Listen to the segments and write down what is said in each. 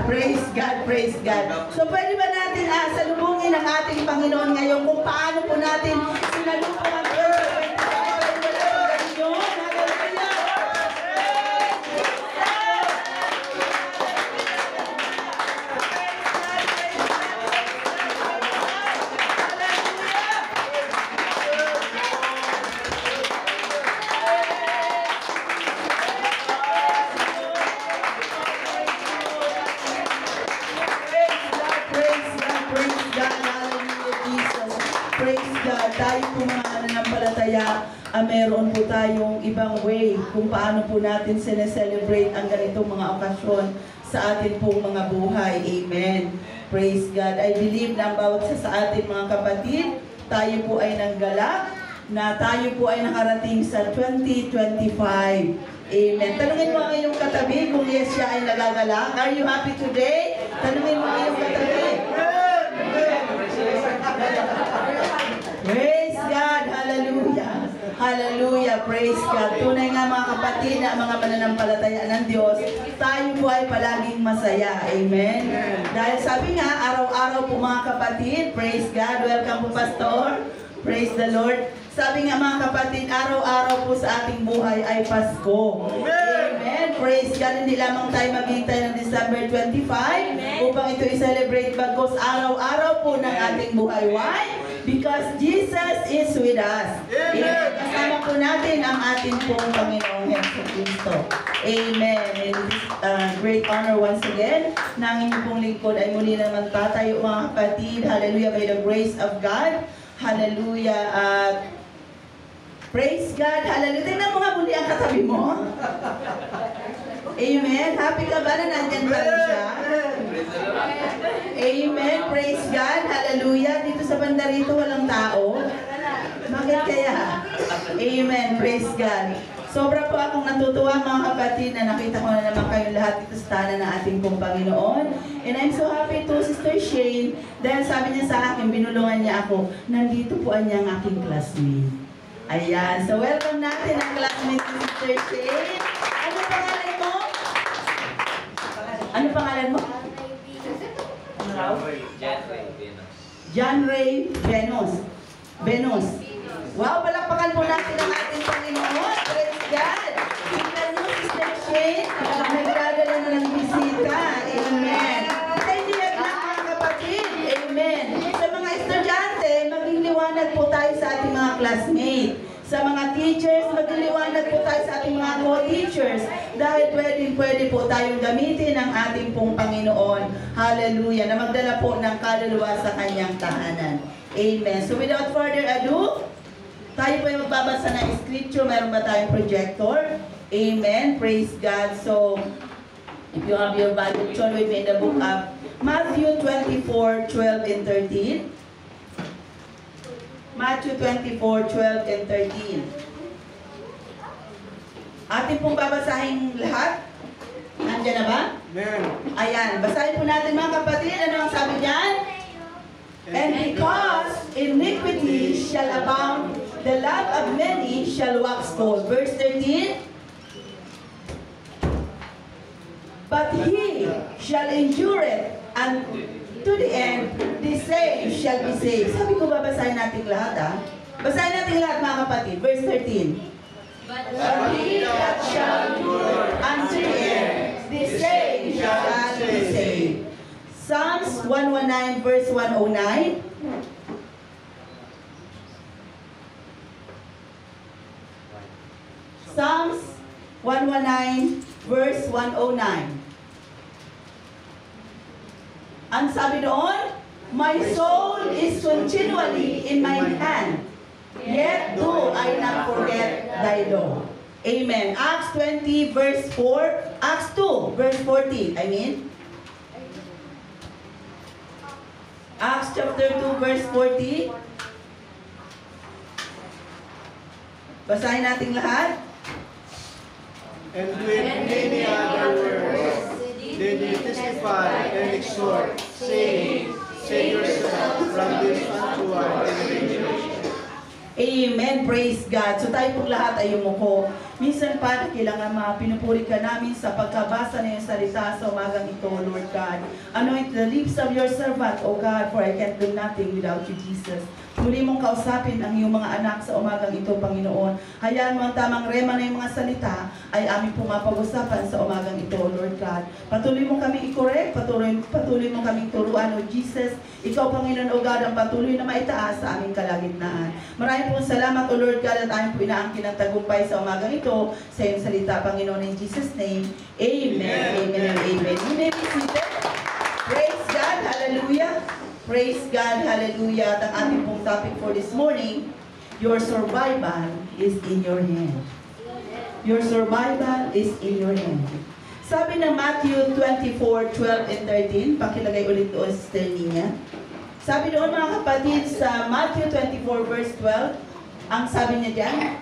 Praise God, praise God. So pwede ba natin salubungin ang ating Panginoon ngayon kung paano po natin sinalubong ang Earth? Tayo po mga mananampalataya, meron po tayong ibang way kung paano po natin sineselebrate ang ganitong mga okasyon sa atin pong mga buhay. Amen. Praise God. I believe na ang bawat sa atin mga kapatid, tayo po ay nanggalak, na tayo po ay nakarating sa 2025. Amen. Tanungin mo ang iyong katabi kung yes siya ay nagagalak. Are you happy today? Tanungin mo ang iyong katabi. Praise God! Hallelujah! Hallelujah! Praise God! Tunay nga mga kapatid na mga mananampalataya ng Diyos, tayo po ay palaging masaya. Amen? Dahil sabi nga, araw-araw po mga kapatid, praise God, welcome po Pastor, praise the Lord. Sabi nga mga kapatid, araw-araw po sa ating buhay ay Pasko. Amen. Praise God. Hindi lamang tayo maghintay ng December 25 upang ito i-celebrate bagos araw-araw po ng ating buhay. Why? Because Jesus is with us. Amen. Kasama po natin ang ating pong Panginoong Jesucristo. Amen. And this great honor once again na ang inyong pong lingkod ay muli naman tatayo mga kapatid. Hallelujah. By the grace of God. Hallelujah. Praise God. Hallelujah. Tingnan mo nga muli ang katabi mo. Amen. Happy ka ba na nandyan pa rin siya? Amen. Praise God. Hallelujah. Dito sa banda rito walang tao. Bakit kaya? Amen. Praise God. Sobra po akong natutuwa mga kapatid na nakita ko na naman kayong lahat dito sa tahanan ng ating pong Panginoon. And I'm so happy to Sister Shane dahil sabi niya sa akin, binulungan niya ako, nandito po ang niyang aking classmate. Ayan. So welcome natin ang classmate ni Sister Shane. Ano pangalan mo? Ano pangalan mo? John Ray Venus. Venus. Wow, palakpakan po natin ang ating Panginoon. Praise God. Tingnan mo, Sister Shane, nagdadala na ng bisita. Amen. Thank you mga kapatid. Amen. Sa mga estudyante, maging liwanag po tayo sa ating mga classmates. Sa mga teachers, magliliwanag po tayo sa ating mga co-teachers dahil pwede po tayong gamitin ang ating pong Panginoon. Hallelujah. Na magdala po ng kaluluwa sa kanyang tahanan. Amen. So without further ado, tayo po ay magbabasa ng scripture. Meron ba tayong projector? Amen. Praise God. So, if you have your Bible, turn with me in the book of Matthew 24:12 and 13. Matthew 24:12 and 13. Atin pong babasahin lahat. Nandiyan na ba? Amen. Ayan. Basahin po natin mga kapatid. Ano ang sabi diyan? And because iniquity shall abound, the love of many shall wax cold. Verse 13. But he shall endure it unto the end, the same shall be saved. Sabi ko babasahin natin lahat Basahin natin lahat mga kapatid. Verse 13. But he that shall endure unto the end, the same shall be saved. Psalms 119 verse 109. Psalms 119 verse 109. Ang sabi doon, my soul is continually in my hand, yet do I not forget thy law. Amen. Acts 20 verse 4, Acts 2 verse 14, Acts chapter 2 verse 40. Basahin natin lahat. And with many other words did he testify and exhort, saying, save yourself from this untoward generation. Amen. Praise God. So tayo pong lahat ay yumuko. Minsan pa, kailangan pinupuri ka namin sa pagkabasa ng iyong salita sa umagang ito, Lord God. Anoint the lips of your servant, O God, for I can do nothing without you, Jesus. Muli mong kausapin ang iyong mga anak sa umagang ito, Panginoon. Hayaan mo ang tamang rema na yung mga salita ay aming pumapag-usapan sa umagang ito, Lord God. Patuloy mo kami i-correct, patuloy mo kaming turuan, O Jesus. Ikaw, Panginoon, O God, ang patuloy na maitaas sa aming kalagitnaan. Maraming pong salamat, O Lord God, at aming po inaangkin ng tagumpay sa umagang ito sa iyong salita, Panginoon, in Jesus' name. Amen, amen, and amen. You may be seated. Praise God, hallelujah. Praise God, hallelujah. At ang ating pong topic for this morning, your survival is in your hand. Your survival is in your hand. Sabi ng Matthew 24:12 and 13, pakilagay ulit doon sa sterling niya. Sabi doon mga kapatid sa Matthew 24 verse 12, ang sabi niya dyan,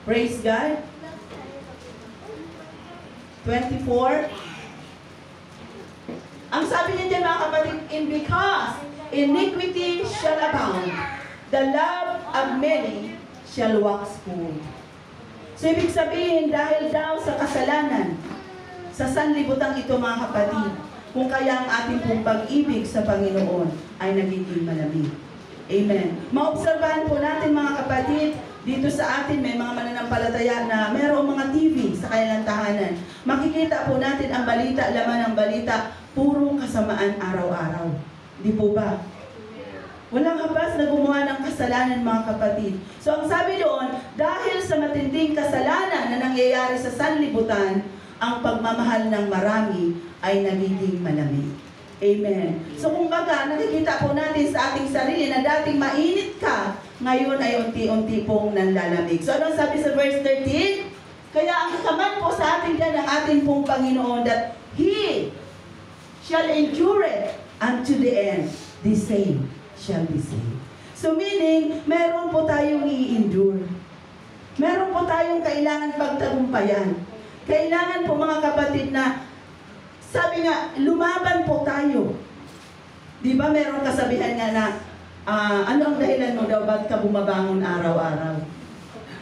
praise God, 24, ang sabi niya dyan mga kapatid, and because iniquity shall abound, the love of many shall wax cold. So ibig sabihin, dahil daw sa kasalanan, sa sanlibutan ito mga kapatid, kung kaya ang ating pong pag-ibig sa Panginoon ay nagiging malamig. Amen. Maobserbahan po natin mga kapatid, dito sa atin may mga mananampalataya na mayroong mga TV sa kanilang tahanan. Makikita po natin ang balita, laman ng balita, puro kasamaan araw-araw. Di po ba? Walang habas na gumawa ng kasalanan mga kapatid. So ang sabi doon, dahil sa matinding kasalanan na nangyayari sa sanlibutan, ang pagmamahal ng marami ay nagiging malamig. Amen. So kumbaga, nakikita po natin sa ating sarili na dating mainit ka, ngayon ay unti-unti pong nanlalamig. So anong sabi sa verse 13? Kaya ang kaman po sa ating ng ating pong Panginoon that He shall endure it unto the end, the same shall be saved. So meaning, meron po tayong i-endure. Meron po tayong kailangan pagtagumpayan. Kailangan po mga kapatid na, sabi nga, lumaban po tayo. Di ba meron kasabihan nga na, ano ang dahilan mo daw, ba't ka bumabangon araw-araw?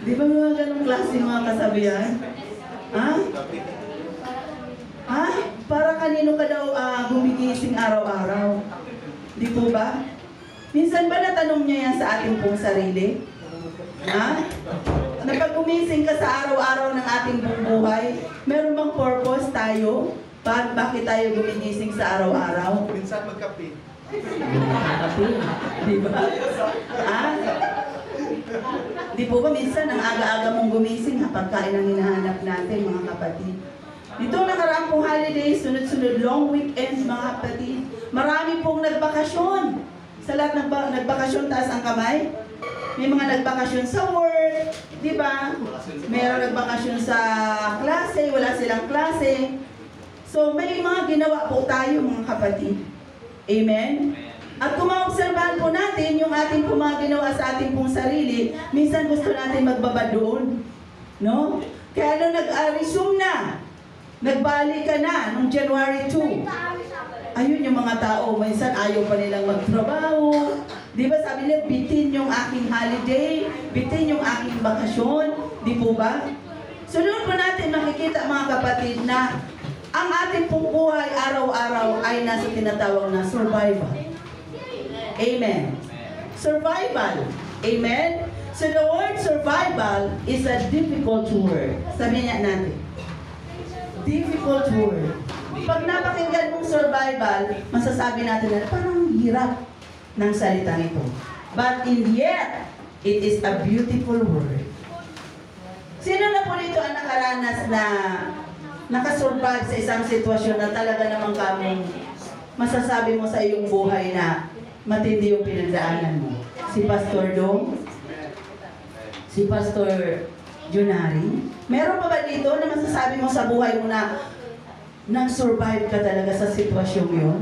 Di ba mga ganong klase mga kasabihan? Ha? Ha? Para kanino ka daw gumigising araw-araw? Di po ba? Minsan ba natanong niya yan sa ating pong sarili? Ha? Na pag gumising ka sa araw-araw ng ating buong buhay, meron bang purpose tayo? Bakit tayo gumigising sa araw-araw? Minsan magkape. Magkape. Di ba? Ha? Di po ba minsan ang aga-aga mong gumising pagkain ang hinahanap natin mga kapatid? Dito nakaraang pong holiday, sunod-sunod long weekends mga kapatid. Marami pong nagbakasyon. Sa lahat nagbakasyon, taas ang kamay. May mga nagbakasyon sa work, di ba? Mayroong nagbakasyon sa klase, wala silang klase. So may mga ginawa po tayo mga kapatid. Amen? At kung maobserbahan po natin yung ating pong mga ginawa sa ating pong sarili, minsan gusto natin magbaba doon. No? Kaya nung nag-resume na, nagbalik ka na nung January 2. Ayun yung mga tao, minsan ayaw pa nilang magtrabaho. Di ba sabi nila, bitin yung aking holiday, bitin yung aking bakasyon. Di po ba? So doon po natin makikita mga kapatid na ang ating pong buhay araw-araw ay nasa tinatawag na survival. Amen. Survival. Amen. So the word survival is a difficult word. Sabihin niya natin. Difficult word. Pag napakinggan mong survival, masasabi natin na parang hirap ng salita nito. But in yet, it is a beautiful word. Sino na po dito ang nakaranas na nakasurvive sa isang sitwasyon na talaga namang kamong masasabi mo sa iyong buhay na matindi yung pinagdaanan mo? Si Pastor Dong? Si Pastor Junari? Meron pa ba dito na masasabi mo sa buhay mo na nag-survive ka talaga sa sitwasyon yun?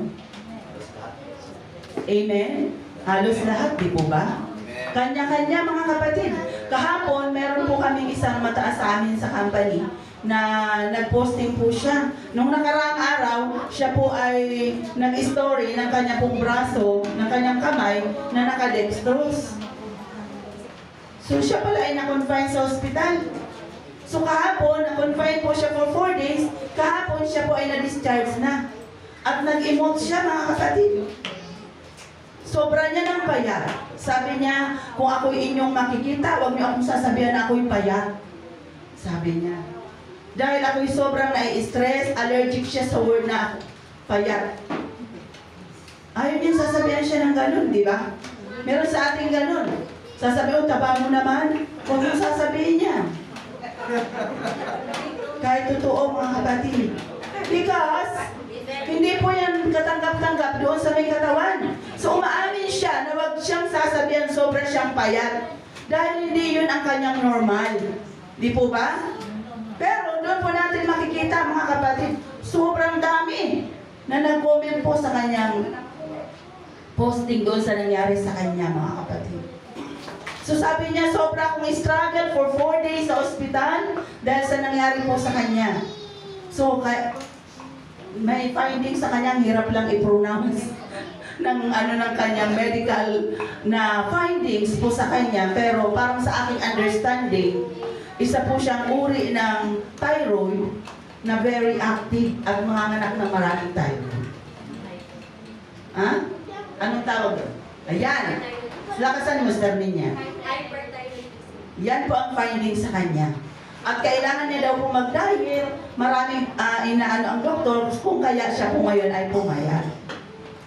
Amen? Halos lahat, di po ba? Kanya-kanya mga kapatid. Kahapon, meron po kami kaming isang mataas sa amin sa company na nag-posting po siya. Nung nakaraang araw, siya po ay nag-story ng kanya pong braso, ng kanyang kamay na nakadextrose. So siya pala ay na-confine sa ospital. So kahapon, na-confine po siya for 4 days. Kahapon siya po ay na-discharge na. At nag-emote siya, mga kapatid. Sobra niya ng payat. Sabi niya, kung ako'y inyong makikita, huwag niyo akong sasabihan na ako'y payat. Sabi niya. Dahil ako'y sobrang nai-stress, allergic siya sa word na payat. Ayaw niya sasabihan siya ng ganun, di ba? Meron sa ating ganun. Sasabihin, taba mo naman. Huwag mo sasabihin niya. Kahit totoo, mga kapatid. Because, hindi po yan katanggap-tanggap doon sa may katawan. So umaamin siya na wag siyang sasabihan sobra siyang payat. Dahil hindi yun ang kanyang normal. Di po ba? Pero doon po natin makikita, mga kapatid, sobrang dami na nag-comment po sa kanyang posting doon sa nangyari sa kanya, mga kapatid. So sabi niya, sobra akong struggle for 4 days sa ospital dahil sa nangyari po sa kanya. So, may findings sa kanyang hirap lang i-pronounce ng kanyang medical na findings po sa kanya, pero parang sa aking understanding, isa po siyang uri ng thyroid na very active at manganganak ng maraming thyroid. Ha? Anong tawag doon? Ayan. Lakasan mo sa niya. Yan po ang findings sa kanya. At kailangan niya daw po mag-diet, maraming inaano ang doktor, kung kaya siya po ngayon ay pumayat.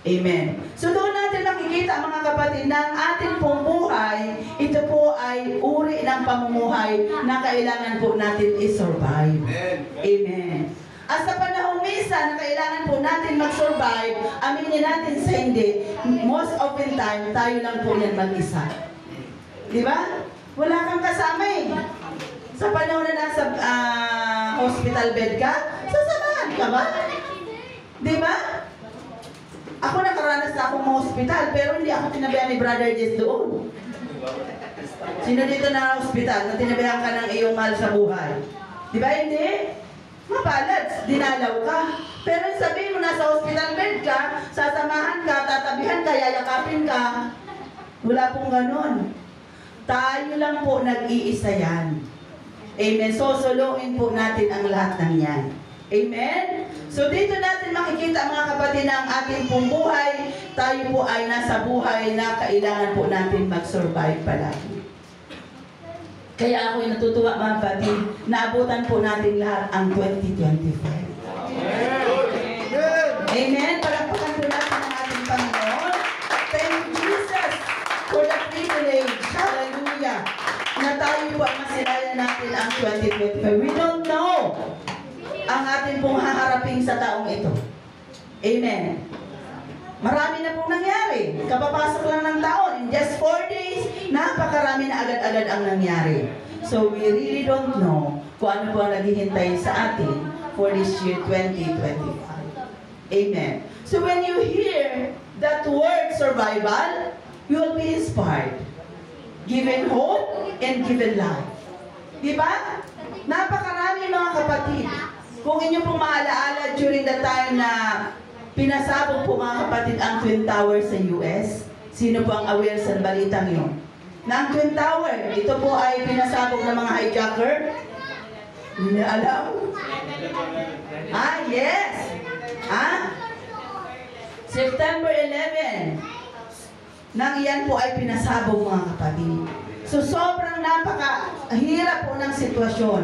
Amen. So doon natin nakikita, mga kapatid, na ang ating pong buhay, ito po ay uri ng pamumuhay na kailangan po natin i-survive. Amen. At sa panahon minsan na kailangan po natin mag-survive, aminin natin sa hindi, most of the time, tayo lang po yan mag-isa. Di ba? Wala kang kasama eh. Sa panahon na nasa hospital bed ka, sasamahan ka ba? Di ba? Ako nakaranas na akong mga hospital, pero hindi ako tinabihan ni Brother Jess doon. Sino dito na hospital na tinabihan ka ng iyong mahal sa buhay? Di ba hindi? Mapalad, dinalaw ka. Pero sabihin mo nasa hospital bed ka, sasamahan ka, tatabihan ka, yayakapin ka. Wala pong ganon. Tayo lang po nag-iisa yan. Amen. Sosoloin po natin ang lahat ng yan. Amen? So dito natin makikita, mga kapatid, na ang ating pong buhay, tayo po ay nasa buhay na kailangan po natin mag-survive palagi. Kaya ako'y natutuwa, mga kapatid, naabutan po natin lahat ang 2025. Amen? Palakpakan po natin ang ating Panginoon. Thank you, Jesus, for the privilege. Hallelujah. Na tayo po ang masilayan natin ang 2025. We don't know ang atin pong haharapin sa taong ito. Amen. Marami na pong nangyari. Kapapasok lang ng taon. In just 4 days, napakarami na agad-agad ang nangyari. So we really don't know kung ano po ang naghihintay sa atin for this year 2025. Amen. So when you hear that word survival, you will be inspired. Given hope and given life. Diba? Napakarami, mga kapatid. Kung inyo pong maalaala during the time na pinasabog po, mga kapatid, ang Twin Towers sa US, sino po ang aware sa balitang yun? Na ang Twin Tower, ito po ay pinasabog ng mga hijacker? Hindi na alam. Yes! September 11. Nang iyan po ay pinasabog, mga kapatid. So sobrang napakahirap po ng sitwasyon.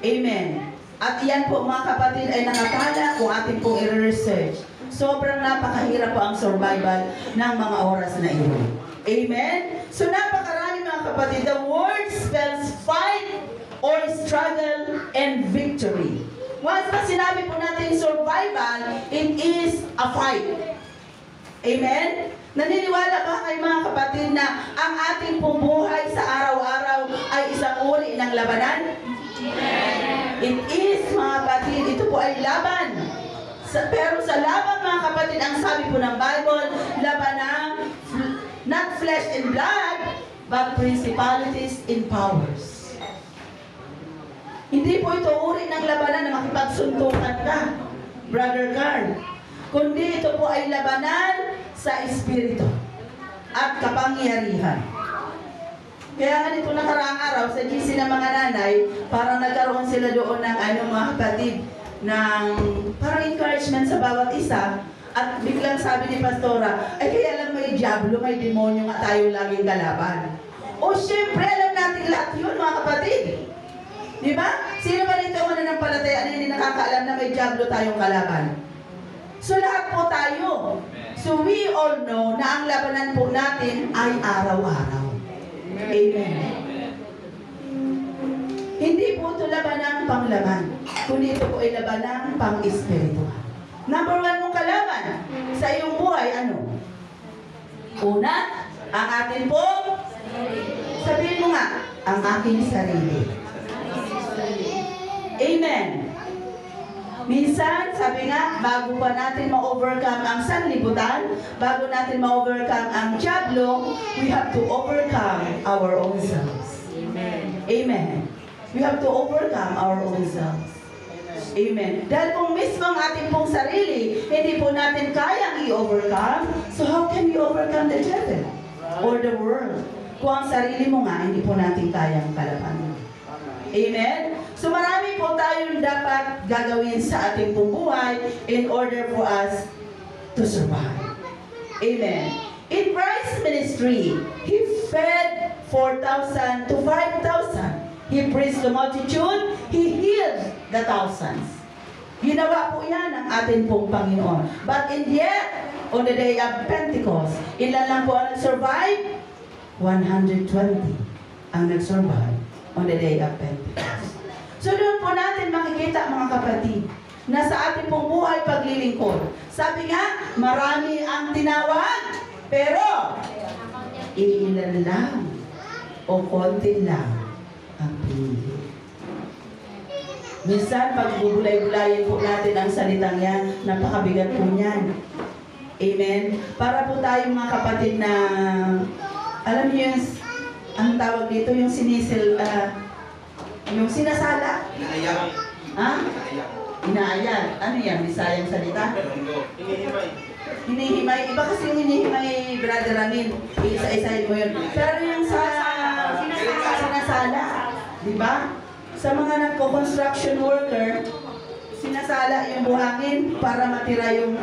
Amen. At iyan po, mga kapatid, ay nakatala kung ating pong i-research. Sobrang napakahirap po ang survival ng mga oras na iyon. Amen? So napakarami, mga kapatid. The word spells fight or struggle and victory. Once na sinabi po natin survival, it is a fight. Amen? Naniniwala ba kayo, mga kapatid, na ang ating pong buhay sa araw-araw ay isang uri ng labanan? It is, mga kapatid, ito po ay laban. Pero sa laban, mga kapatid, ang sabi po ng Bible, laban ng not flesh and blood, but principalities and powers. Hindi po ito uri ng labanan na makipagsuntukan ka, Brother Carl. Kundi ito po ay labanan sa Espiritu at kapangyarihan. Kaya nga nito nakaraang araw sa GC ng mga nanay, parang nagkaroon sila doon ng mga kapatid ng parang encouragement sa bawat isa. At biglang sabi ni Pastora, ay kaya lang may diablo, may demonyo nga tayo laging kalaban. O syempre, alam natin lahat yun mga kapatid. Di ba? Sino ba dito ang mananampalataya na hindi nakakaalam na may diablo tayong kalaban? So lahat po tayo. So we all know na ang labanan po natin ay araw-araw. Amen. Hindi po ito labanan panglaban, kundi ito po ay labanan pang-espiritual. Number 1 mong kalaban sa iyong buhay, ano? Una, ang atin po, sabihin mo nga, ang aking sarili. Amen. Minsan, sabi nga, bago pa natin ma-overcome ang sanlibutan, bago natin ma-overcome ang diablo, we have to overcome our own selves. Amen. Amen. We have to overcome our own selves. Amen. Dahil kung mismo ang ating pong sarili, hindi po natin kayang i-overcome, so how can we overcome the devil or the world? Kung ang sarili mo nga, hindi po natin kayang kalabanin. Amen? So marami po tayong dapat gagawin sa ating pong buhay in order for us to survive. Amen. In Christ's ministry, He fed 4,000 to 5,000. He preached the multitude, He healed the thousands. Ginawa po yan ng ating pong Panginoon. But in yet, on the day of Pentecost, ilan lang po ang nag-survive? 120 ang nag-survive on the day of Pentecost. So doon po natin makikita mga kapatid, na sa ating pong buhay paglilingkod. Sabi nga, marami ang tinawag, pero iilan lang o konti lang ang pinili. Minsan, pag bubulay-bulayin po natin ang salitang yan, napakabigat po niyan. Amen? Para po tayo mga kapatid na, alam niyo yung, ang tawag dito, yung sinisil, yung sinasala. Inaayang. Ha? Inaayang. Inaayang. Ano yan? Bisayang salita? Hinihimay. Hinihimay. Iba kasi yung hinihimay, Brother Ramin. Isa-isahin mo yun. Pero yung sa sinasala, di ba? Sa mga nagko-construction worker, sinasala yung buhangin para matira yung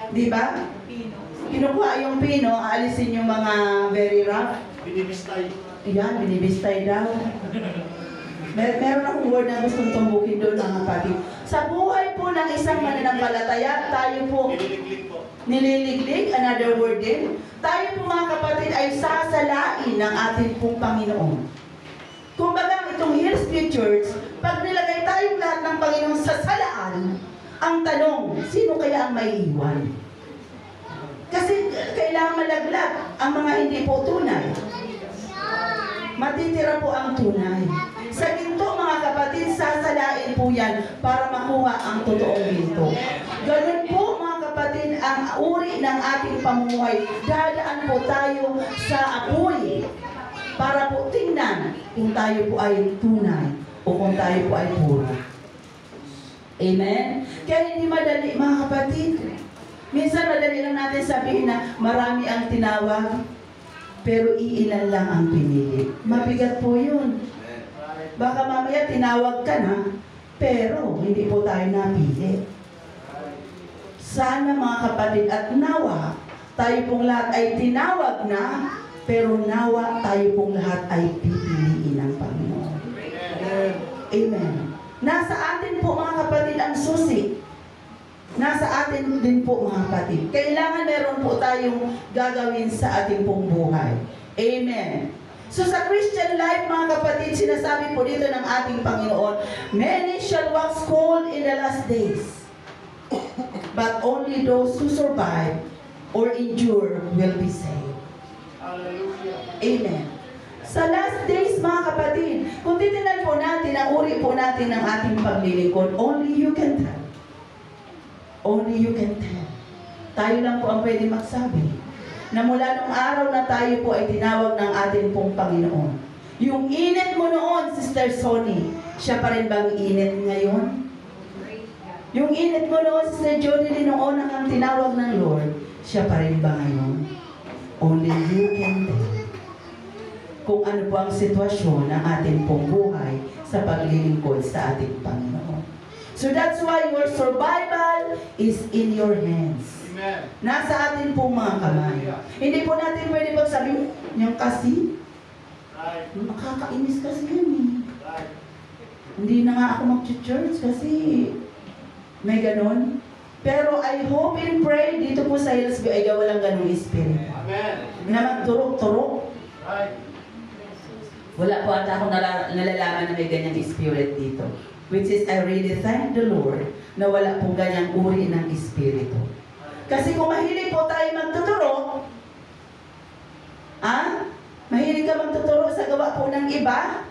di ba? Kinukuha yung pino, aalisin yung mga very rough. Binibistay. Yan, binibistay daw. Meron akong word na gustong tumbukin doon mga kapatid. Sa buhay po ng isang mananampalataya, tayo po Nililiglig po. nililiglig, another word din. Tayo po mga kapatid ay sasalain ng ating pong Panginoon. Kumbaga itong Hills View Church, pag nilagay tayong lahat ng Panginoon sa salaan, ang tanong, sino kaya ang maiiwan? Kasi kailangan malaglag ang mga hindi po tunay. Matitira po ang tunay. Sa ginto mga kapatid, sasalain po yan para makuha ang totoong ginto. Ganun po mga kapatid ang uri ng ating pamumuhay. Dadaan po tayo sa apoy para po tingnan kung tayo po ay tunay o kung tayo po ay puro. Amen? Kaya hindi madali mga kapatid. Minsan madali lang natin sabihin na marami ang tinawag, pero iilan lang ang pinili. Mabigat po yun. Baka mamaya tinawag ka na, pero hindi po tayo napili. Sana mga kapatid at nawa, tayo pong lahat ay tinawag na, pero nawa tayo pong lahat ay pipiliin ng Panginoon. Amen. Nasa atin po mga kapatid ang susi. Nasa atin din po mga kapatid. Kailangan meron po tayong gagawin sa ating pong buhay. Amen. So sa Christian life mga kapatid, sinasabi po dito ng ating Panginoon, many shall wax cold in the last days, but only those who survive or endure will be saved. Hallelujah. Amen. Sa last days mga kapatid, kung titignan po natin, ang uri po natin ng ating paglilingkod, only you can tell. Only you can tell. Tayo lang po ang pwede magsabi na mula nung araw na tayo po ay tinawag ng ating pong Panginoon, Yung init mo noon, Sister Sonny, siya pa rin bang init ngayon? Yung init mo noon, Sister Jody, noon na kang tinawag ng Lord, siya pa rin ba ngayon? Only you can tell kung ano po ang sitwasyon ng ating pong buhay sa paglilingkod sa ating Panginoon. So that's why your survival is in your hands. Amen. Nasa atin pong mga kamay. Hindi po natin pwede pag sabihin, yung kasi, Right. makakainis kasi yan eh. Right. Hindi na nga ako mag-church kasi may ganon. Pero I hope and pray dito po sa Hillsview ay walang ganong espiritu. Amen. Na magturok-turok. Right. Wala po ata akong nalalaman na may ganyang spirit dito. Which is, I really thank the Lord na wala pong ganyang uri ng espiritu. Kasi kung mahilig po tayo magtuturo, mahilig ka magtuturo sa gawa po ng iba,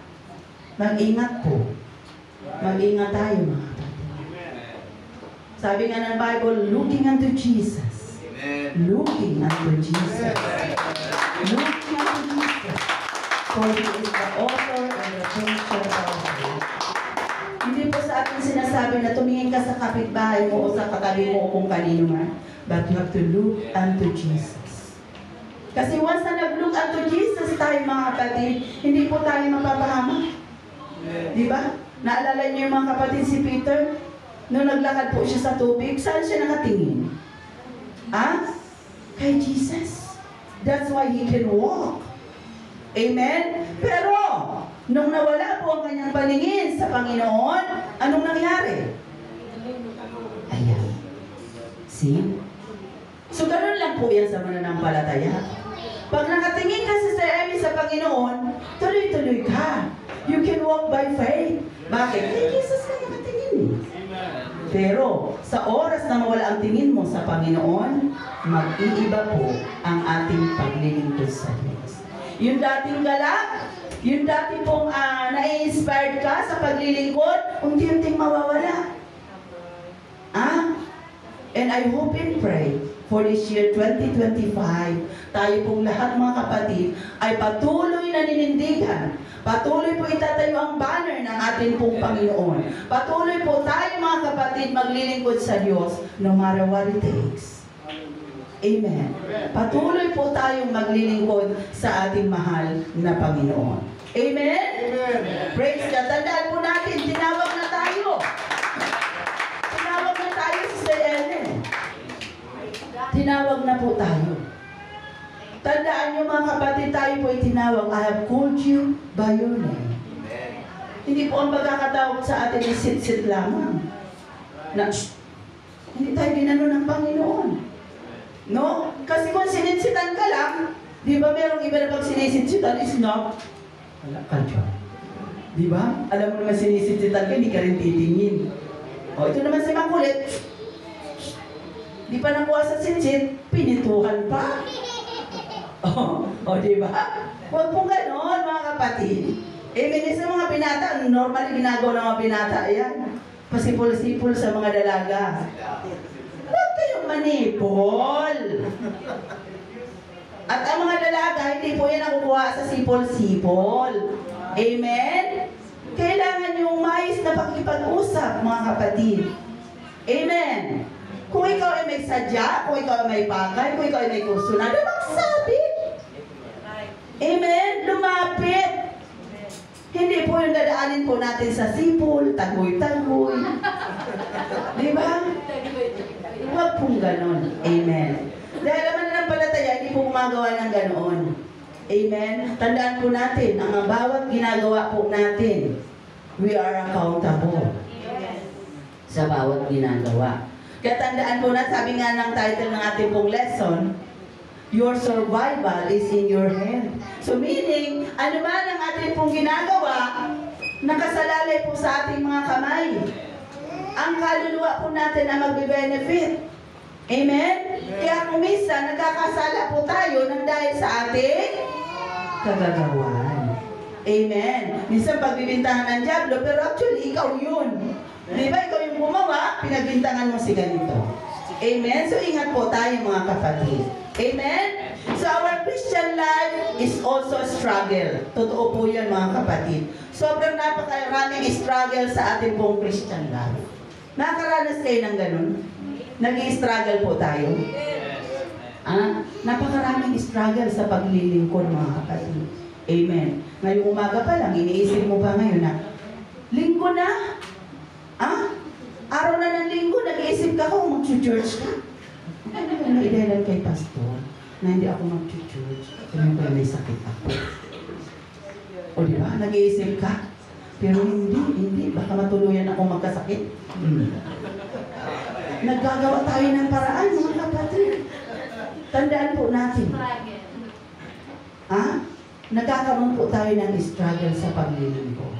mag-ingat po. Mag-ingat tayo mga kapatid. Amen. Sabi nga ng Bible, looking unto Jesus. Looking unto Jesus. Looking unto Jesus. For He is the author and the finisher of our faith. Hindi po sa atin sinasabi na tumingin ka sa kapitbahay mo o sa katabi mo o kung kanino man. But you have to look unto Jesus. Kasi once na nag-look unto Jesus tayo mga kapatid, hindi po tayo mapapahamak. Di ba? Naalala niyo yung mga kapatid si Peter? Nung naglakad po siya sa tubig, saan siya nakatingin? Kay Jesus. That's why he can walk. Amen? Pero, nung nawala po ang kanyang paningin sa Panginoon, anong nangyari? Ayan. See? So, ganun lang po yan sa mananampalataya. Pag nakatingin ka, Sister Emmy, sa Panginoon, tuloy-tuloy ka. You can walk by faith. Bakit? Kay Jesus ka nakatingin. Pero, sa oras na mawala ang tingin mo sa Panginoon, mag-iiba po ang ating paglilingkod sa Diyos. Yung dating galak, yung dati pong na-inspired ka sa paglilingkod, unti-unting mawawala. And I hope and pray for this year 2025, tayo pong lahat mga kapatid ay patuloy na ninindigan. Patuloy po itatayo ang banner ng ating pong Panginoon. Patuloy po tayo mga kapatid maglilingkod sa Diyos no matter what it takes. Amen. Patuloy po tayong maglilingkod sa ating mahal na Panginoon. Amen? Amen. Praise God. Tandaan po natin, tinawag na tayo. Tinawag na tayo, Sister Ellen. Tinawag na po tayo. Tandaan nyo mga kapatid, tayo po ay tinawag. I have called you by your name. Hindi po ang pagkakatawag sa atin ay sit-sit lamang. Na, hindi tayo ginano ng Panginoon. No? Kasi kung sinitsitan ka lang, di ba merong iba na pag sinisitsitan is not, wala ka dyan. Di ba? Alam mo naman sinisitsitan ka, hindi ka rin titingin. O, ito naman si makulit. Di pa nakuha sa sitsit, pinituhan pa. O, di ba? Huwag po ganon, mga kapatid. Minsan sa mga binata, normal ginagawa ng mga binata, yan. Pasipol-sipol sa mga dalaga. Huwag kayong manipol. At ang mga dalaga, hindi po yan nakukuha sa sipol-sipol. Amen? Kailangan yung mais na pakikipag-usap, mga kapatid. Amen? Kung ikaw ay may sadya, kung ikaw ay may bagay, kung ikaw ay may kursunado, magsabi. Amen? Lumapit. Hindi po yung dadaanin po natin sa sipol, tagoy-tagoy. Di ba? Huwag pong ganon. Amen. Dahil naman ng palataya, hindi po gumagawa ng ganoon. Amen? Tandaan po natin, ang bawat ginagawa po natin, we are accountable sa bawat ginagawa. Kaya tandaan po na, sabi nga ng title ng ating pong lesson, your survival is in your hand. So meaning, ano man ang ating pong ginagawa, nakasalalay po sa ating mga kamay. Ang kaluluwa po natin ang magbe-benefit. Amen? Kaya kung minsan, nagkakasala po tayo ng dahil sa ating kagagawan. Amen? Minsan pagbibintangan ng diablo, pero actually, ikaw yun. Di ba? Ikaw yung gumawa, pinagbintangan mo si ganito. Amen? So, ingat po tayo mga kapatid. Amen? So, So our Christian life is also a struggle. Totoo po yan mga kapatid. Sobrang napakaraming struggle sa ating pong Christian life. Nakakaranas kayo ng ganun? Nag-i-struggle po tayo. Napakaraming struggle sa paglilingkod mga kapatid. Amen. Ngayong umaga pa lang, iniisip mo ba ngayon na, linggo na? Araw na ng linggo, nag-iisip ka kung mag-church ka? Ano idahilan kay pastor na hindi ako mag-church? Kaya ba may sakit ako? O di ba, nag-iisip ka? Pero hindi. Baka matuluyan ako magkasakit. Naggagawa tayo ng paraan, mga kapatid. Tandaan po natin. Nagkakaroon po tayo ng struggle sa paglilingkod.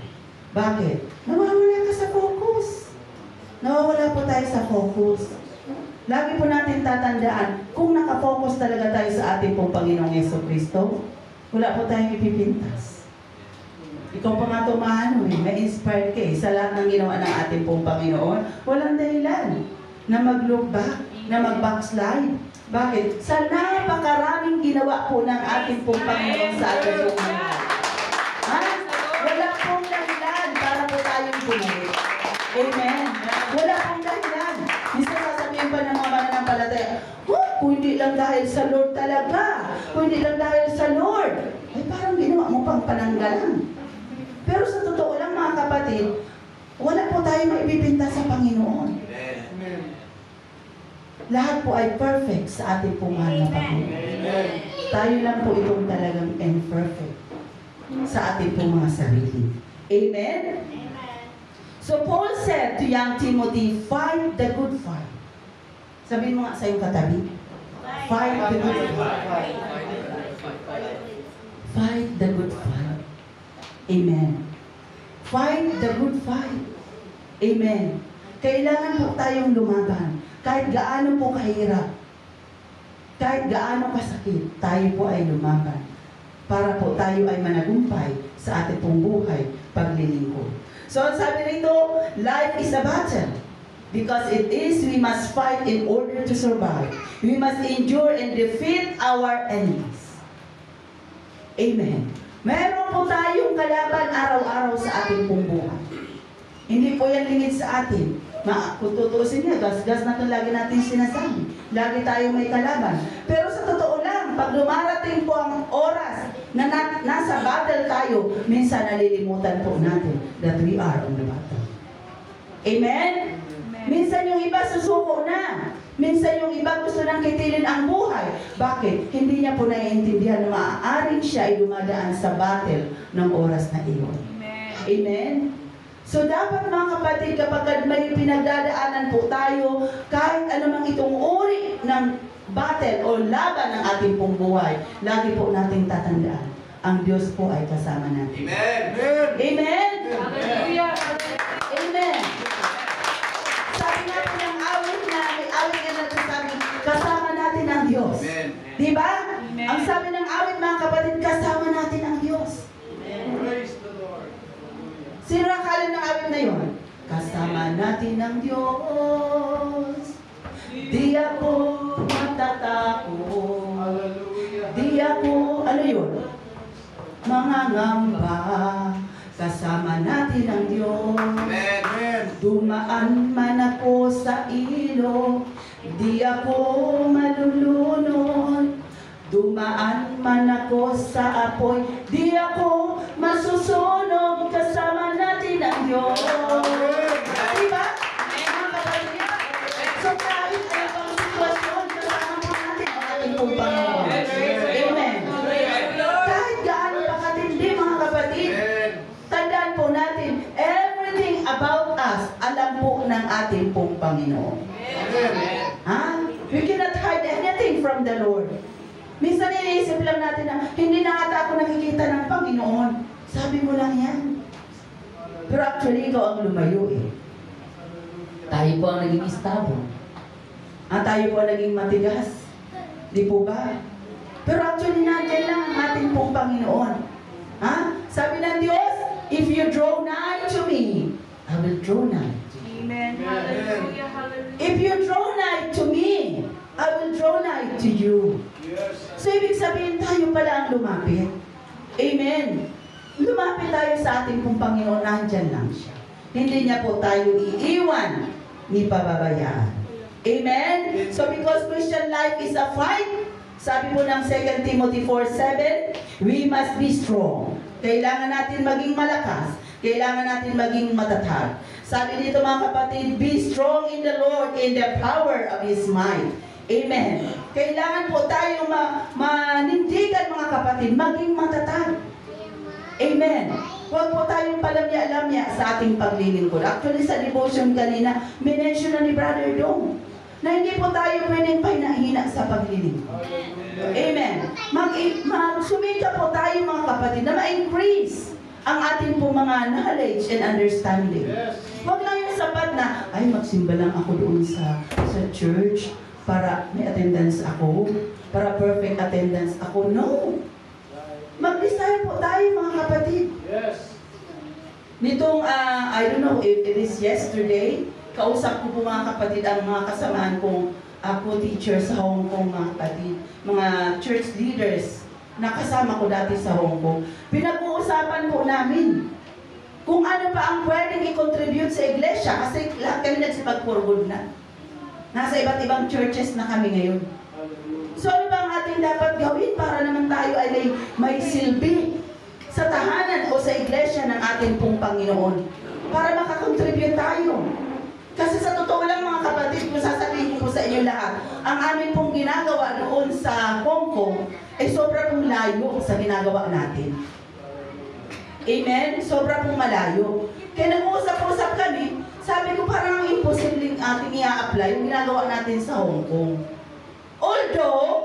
Bakit? Nawawala ka sa focus. Nawawala po tayo sa focus. Lagi po natin tatandaan, kung nakafocus talaga tayo sa ating pong Panginoong Jesucristo, wala po tayong ipipintas. Ikaw pa nga tumahano na-inspired ka sa lahat ng ginawa ng ating pong Panginoon. Walang dahilan na mag-look back, na mag-backslide. Bakit? Sa napakaraming ginawa po ng ating pong Panginoon sa ating pong mga. Wala pong dahilan para po tayong bumalik. Amen. Wala pong dahilan. Minsan sasabihin pa ng mga mananampalataya, kung hindi lang dahil sa Lord talaga. Kung hindi lang dahil sa Lord. Ay parang ginawa mo pang pananggalang. Pero sa totoo lang mga kapatid, wala po tayo maipipinta sa Panginoon. Amen. Lahat po ay perfect sa ating pong mahal na Panginoon. Tayo lang po itong talagang imperfect sa ating pong mga sarili. Amen? So Paul said to young Timothy, fight the good fight. Sabihin mo nga sa iyong katabi, fight the good fight. Fight the good fight. Amen. Fight the good fight. Amen. Kailangan po tayong lumaban. Kahit gaano po kahirap, kahit gaano kasakit, tayo po ay lumaban. Para po tayo ay managumpay sa ating pong buhay paglilingkod. So, sabi rito, life is a battle. Because it is, we must fight in order to survive. We must endure and defeat our enemies. Amen. Meron po tayong kalaban araw-araw sa ating pong buhay. Hindi po yan lingid sa atin. Kung tutuusin niya, gas-gas na ito lagi natin sinasabi. Lagi tayo may kalaban. Pero sa totoo lang, pag lumarating po ang oras na nasa battle tayo, minsan nalilimutan po natin that we are on the battle. Amen? Minsan yung iba susuko na. Minsan yung iba gusto nang kitilin ang buhay. Bakit? Hindi niya po naiintindihan na maaaring siya ay dumadaan sa battle ng oras na iyon. Amen. Amen? So dapat mga kapatid, kapag may pinagdadaanan po tayo, kahit anumang itong uri ng battle o laban ng ating pong buhay, lagi po nating tatandaan, ang Diyos po ay kasama natin. Amen. Amen? Hallelujah. Amen. Sabi nga po ng awit na, may awit na nagsasabi, kasama natin ang Diyos. Amen. Diba? Amen. Ang sabi ng awit mga kapatid, kasama natin ang Diyos. Praise the Lord. Sino ang kalim ng awit na yun? Kasama natin ang Diyos. Di ako matatakot. Hallelujah. Di ako, ano yun? Mangangamba. Kasama natin ang Diyos. Amen. Dumaan man ako sa ilog, di ako malulunod. Dumaan man ako sa apoy, di ako masusunog. Kasama natin ang Diyos. Diba? Mga kapatid, so kahit ano pang sitwasyon, kasama po natin ang ating pong Panginoon. Amen. Kahit gaano pa katindi mga kapatid, tandaan po natin, everything about us, alam po ng ating pong Panginoon. We cannot hide anything from the Lord. Minsan iniisip lang natin na, hindi na ata ako nakikita ng Panginoon. Sabi mo lang yan. Pero actually, ikaw ang lumayo eh. Tayo po ang naging istabong. Tayo po ang naging matigas. Di po ba? Pero actually, nandiyan lang ang ating pong Panginoon. Sabi ng Diyos, if you draw nigh to me, I will draw nigh to you. Amen. Hallelujah. Hallelujah. If you draw nigh to me, I will draw nigh to you. Yes. So, ibig sabihin dapat lumapit. Amen. Lumapit tayo sa ating pong Panginoon, nandyan lang siya. Hindi niya po tayo iiwan, ni pababayaan. Amen? So because Christian life is a fight, sabi po ng 2 Timothy 4:7, we must be strong. Kailangan natin maging malakas. Kailangan natin maging matatag. Sabi dito mga kapatid, be strong in the Lord in the power of His might. Amen. Kailangan po tayo manindigan mga kapatid, maging matatag. Amen. Huwag po tayong palamya-lamya sa ating paglilingkod. Actually, sa devotion kanina, minention na ni Brother Dong na hindi po tayo pwedeng pahinahina sa paglilingkod. Amen. Sumika po tayo mga kapatid na ma-increase ang ating po mga knowledge and understanding. Huwag lang yung sapat na, ay magsimba lang ako doon sa church para may attendance ako, para perfect attendance ako. No! Mag-desire po tayo mga kapatid. Yes. Nitong, I don't know if it is yesterday, kausap ko po mga kapatid ang mga kasamaan kong co-teacher sa Hong Kong mga kapatid, mga church leaders na kasama ko dati sa Hong Kong. Pinag-uusapan po namin kung ano pa ang pwedeng i-contribute sa iglesia kasi lahat kami nagsipag-forward na. Nasa iba't ibang churches na kami ngayon. So ano ba ang ating dapat gawin para naman tayo ay may silbi sa tahanan o sa iglesia ng ating pong Panginoon? Para makakontribute tayo. Kasi sa totoo lang mga kapatid, kung sasabihin ko po sa inyo lahat, ang amin pong ginagawa noon sa Hong Kong ay sobra pong layo sa ginagawa natin. Amen? Sobra pong malayo. Kaya nag-uusap-usap kami, sabi ko parang imposibleng ating i-apply yung ginagawa natin sa Hong Kong. Although,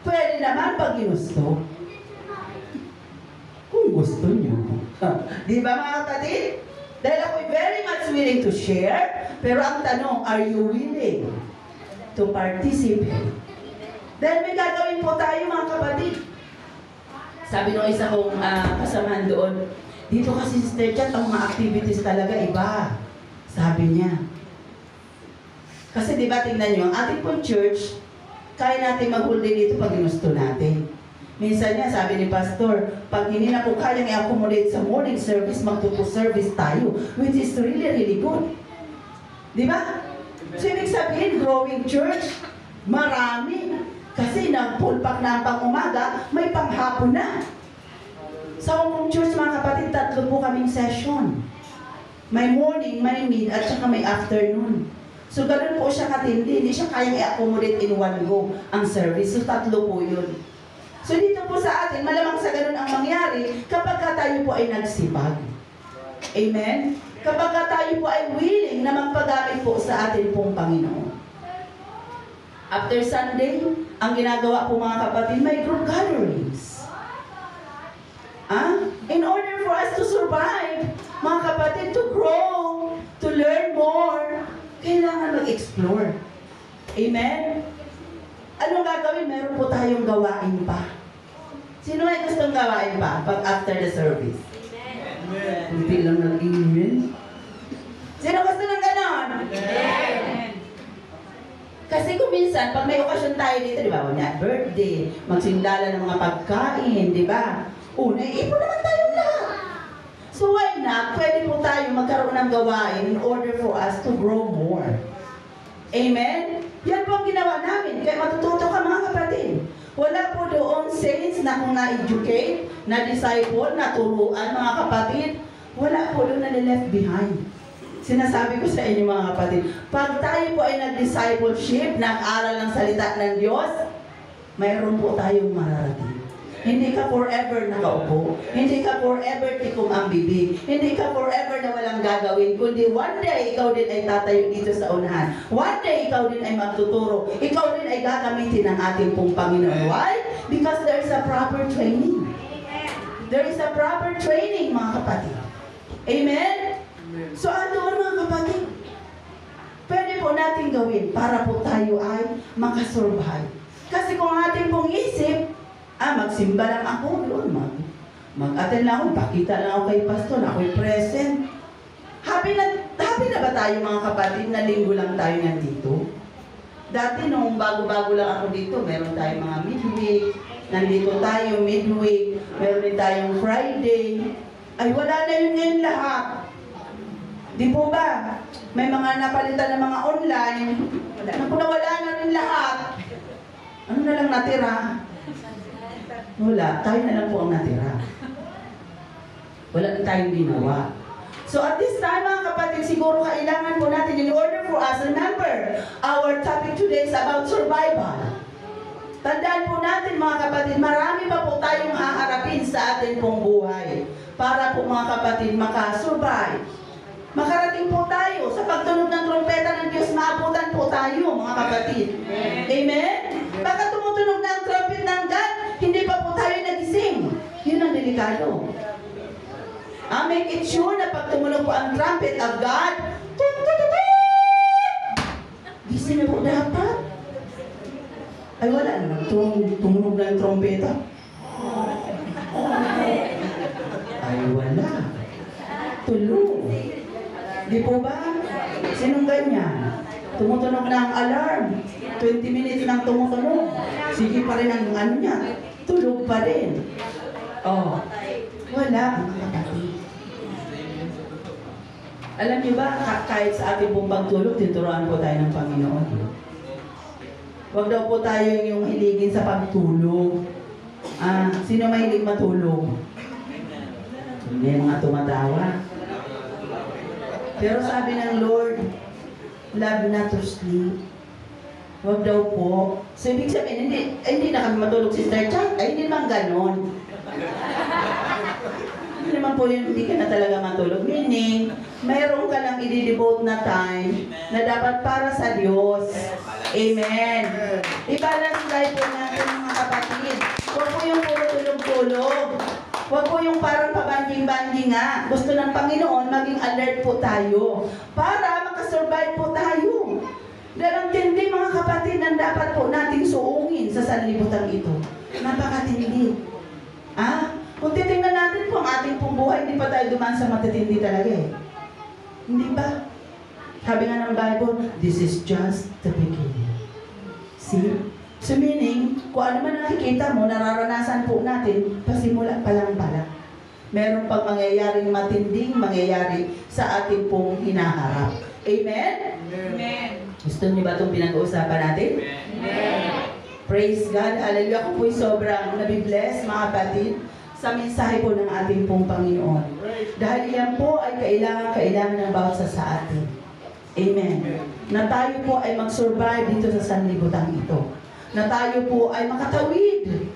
pwede naman pag ginusto. Kung gusto nyo. Di ba mga kapatid? Dahil ako'y very much willing to share, pero ang tanong, are you willing to participate? Dahil may gagawin po tayo mga kapatid. Sabi nung isa kong kasamahan doon, dito kasi Sister Chat, ang mga activities talaga iba. Sabi niya. Kasi di ba tingnan nyo, ang ating pong church, kaya natin mag-hold day dito pag ginusto natin. Minsan niya, sabi ni Pastor, pag hindi na po kayang i-accommodate sa morning service, magtupo-service tayo, which is really, really good. Di ba? So, ibig sabihin, growing church, marami. Kasi nag-full pack na pang umaga, may panghapon na. Sa Hong Kong Church, mga kapatid, 3 po kaming session. May morning, may mid, at saka may afternoon. So, ganun po siya katindi. Hindi siya kayang i-accommodate in one go ang service. So, 3 po yun. So dito po sa atin, malamang sa ganun ang mangyari kapag tayo po ay nagsipag. Amen? Kapag tayo po ay willing na magpagamit po sa atin pong Panginoon. After Sunday, ang ginagawa po mga kapatid, may group gatherings. In order for us to survive, mga kapatid, to grow, to learn more, kailangan mag-explore. Amen? Anong gagawin? Meron po tayong gawain pa. Sino ay gustong gawain pa pag after the service? Amen. Hindi lang nag-amen. Sino gusto ng ganon? Amen. Kasi kung minsan, pag may okasyon tayo dito, di ba? Kunya, birthday, magsindala ng mga pagkain, di ba? Una, ipon naman tayong lahat. So why not? Pwede po tayo magkaroon ng gawain in order for us to grow more. Amen? Yan po ang ginawa namin. Kaya matututo ka mga kapatid. Wala po doon saints na kung na-educate, na-disciple, naturuan mga kapatid. Wala po doon na left behind. Sinasabi ko sa inyo mga kapatid, pag tayo po ay nag-discipleship, nag-aral ng salita ng Diyos, mayroon po tayong mararating. Hindi ka forever nakaupo. Hindi ka forever tikom ang bibig. Hindi ka forever na walang gagawin. Kundi one day, ikaw din ay tatayo dito sa unahan. One day, ikaw din ay magtuturo. Ikaw din ay gagamitin ng ating pong Panginoon. Why? Because there is a proper training. There is a proper training, mga kapatid. Amen? So, ano mga kapatid? Pwede po natin gawin para po tayo ay makasurvive. Kasi kung ating pong isip, magsimba lang ako doon, mag-attend lang ako, pakita lang ako kay pastor, ako'y present. Happy na ba tayo mga kapatid na linggo lang tayo nandito? Dati nung bago-bago lang ako dito, meron tayong mga midweek, nandito tayo midweek, meron din tayong Friday. Ay wala na yun ngayon lahat. Di po ba? May mga napalitan ng mga online. Wala na rin lahat. Ano na lang natira? Wala. Tayo na lang po ang natira. Wala na tayong ginawa. So at this time, mga kapatid, siguro kailangan po natin, in order for us, remember, our topic today is about survival. Tandaan po natin, mga kapatid, marami pa po tayong haharapin sa atin pong buhay para po, mga kapatid, makasurvive. Makarating po tayo sa pagtunog ng trompeta ng Diyos, maabutan po tayo, mga kapatid. Amen? Baka tumutunog na ang trumpet ng God, hindi pa po tayo nagising. Yun ang delikado. Make it sure na pag tumunog po ang trumpet of God, gising na po dapat. Ay wala naman, tumunog na yung trompeta. Ay wala. Tulog. Di po ba? Sinong ganyan? Tumutunog na ang alarm. 20 minutes nang tumutunog. Sige pa rin ang ano niya. Tulog pa rin. Oh. Wala, mga kapatid. Alam niyo ba, kahit sa ating pong pagtulog, tinuruan po tayo ng Panginoon. Huwag daw po tayo yung hiligin sa pagtulog. Sino mahilig matulog? May mga tumatawa. Pero sabi ng Lord, love not to sleep. Huwag daw po. So, ibig sabihin, hindi na kami matulog, Sister Chat. Ay, hindi naman ganon. Hindi naman po yun, hindi ka na talaga matulog. Meaning, mayroon ka lang i-devote na time na dapat para sa Diyos. Amen. I-balance tayo po natin, mga kapatid. Huwag po yung puro tulog-tulog. Huwag po yung parang pabanding-banding nga. Gusto ng Panginoon, maging alert po tayo para makasurvive po tayo. Dahil ang tindi, mga kapatid, ang dapat po nating suungin sa sanlibutan ito. Napakatindi. Kung titingnan natin po ang ating pong buhay, hindi pa tayo dumaan sa matitindi talaga eh. Hindi ba? Sabi nga ng Bible, this is just the beginning. See? So meaning, kung ano man nakikita mo, nararanasan po natin, pasimula pa lang pala. Meron pang mangyayaring matinding mangyayari sa ating pong hinaharap. Amen? Amen. Gusto niyo ba itong pinag-uusapan natin? Amen. Praise God. Hallelujah. Ako po'y sobrang nabibless, mga kapatid, sa mensahe po ng ating pong Panginoon. Dahil yan po ay kailangan ng bawat sa atin. Amen. Na tayo po ay mag-survive dito sa sanlibutan ito. Na tayo po ay makatawid.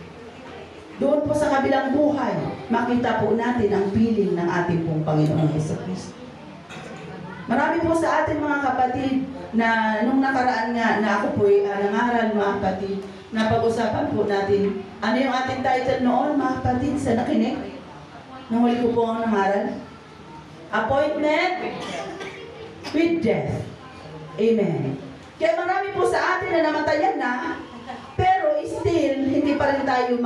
Doon po sa kabilang buhay, makita po natin ang piling ng ating pong Panginoong Jesucristo. Marami po sa atin, mga kapatid, na nung nakaraan nga na ako po ay nangaral, mga kapatid, na pag-usapan po natin, ano yung ating title noon, mga kapatid, sa nakinig? Nung huli ko po ang nangaral? Appointment with death. Amen. Kaya marami po sa atin na namatayan na, pero still, hindi pa rin tayo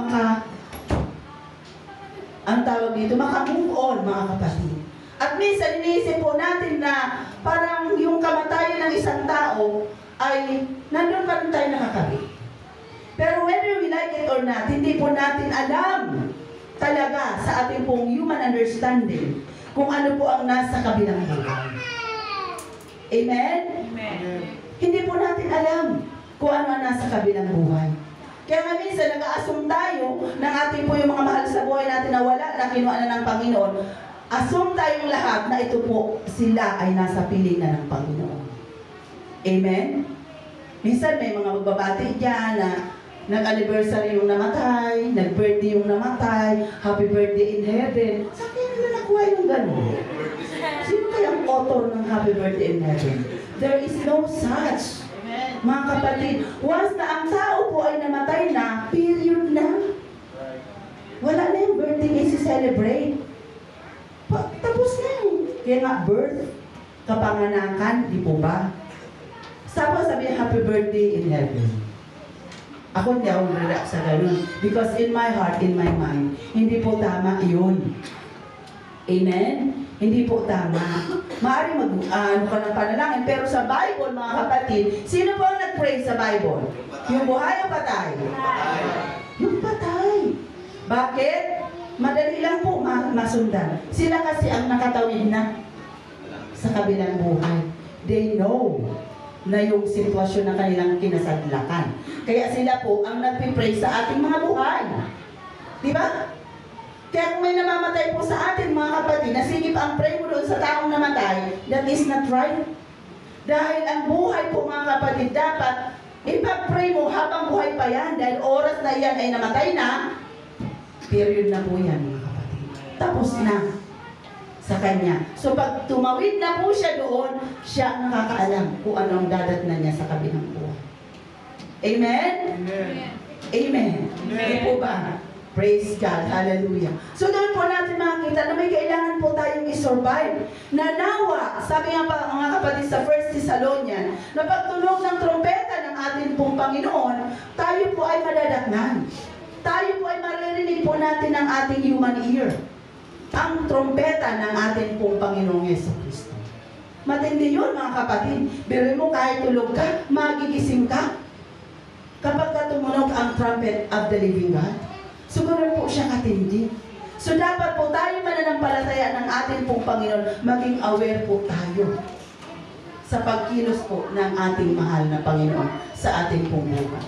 ang tawag dito, maka-move on, mga kapatid. At minsan, iniisip po natin na parang yung kamatayan ng isang tao ay nandun pa rin tayo nakakabit. Pero whether we like it or not, hindi po natin alam talaga sa ating pong human understanding kung ano po ang nasa kabilang buhay. Amen? Amen. Hindi po natin alam kung ano ang nasa kabilang buhay. Kaya nga minsan, nag-a-assume tayo ng ating po yung mga mahal sa buhay natin na wala na kinuha na ng Panginoon. Assume tayong lahat na ito po, sila ay nasa piling na ng Panginoon. Amen? Minsan may mga magbabati dyan na nag-anniversary yung namatay, nag-birthday yung namatay, happy birthday in heaven. Saan kaya nila nakuha yung gano'n? Sino kaya ang author ng happy birthday in heaven? There is no such. Mga kapatid, once na ang tao po ay namatay na, period na. Wala na yung birthday i-celebrate. Tapos na yun. Kaya nga, birth, kapanganakan, di po ba? Tapos sabi, happy birthday in heaven. Ako hindi ako relax sa ganun. Because in my heart, in my mind, hindi po tama yun. Amen? Hindi po tama. Maaaring ano ka ng panalangin, pero sa Bible, mga kapatid, sino po ang nag-pray sa Bible? Yung buhay o patay? Yung patay. Bakit? Madali lang po masundan. Sila kasi ang nakatawid na sa kabilang buhay. They know na yung sitwasyon na kanilang kinasadlakan. Kaya sila po ang nagpipray sa ating mga buhay. Di ba? Kaya kung may namamatay po sa atin mga kapatid, nasigip ang pray mo doon sa taong namatay, that is not right. Dahil ang buhay po mga kapatid, dapat ipag-pray mo habang buhay pa yan. Dahil oras na yan ay namatay na, period na po yan mga kapatid. Tapos na sa kanya. So pag tumawid na po siya doon, siya ang nakakaalam kung anong dadatnan niya sa kabilang buhay. Amen? Amen. Amen. Hindi po ba? Praise God. Hallelujah. So doon po natin makikita na may kailangan po tayong i-survive. Na nawa, sabi nga pa mga kapatid sa 1 Thessalonians, na pagtunog ng trompeta ng ating pong Panginoon, tayo po ay madadatnan. Tayo po ay maririnig po natin ng ating human ear. Ang trompeta ng ating pong Panginoong Jesucristo. Matindi yun mga kapatid. Pero mo kahit tulog ka, magigising ka. Kapag tumunog ang trumpet of the living God. So ganoon po siya katindi. So dapat po tayo mananampalataya ng ating pong Panginoon, maging aware po tayo sa pagkilos po ng ating mahal na Panginoon sa ating pong buhay.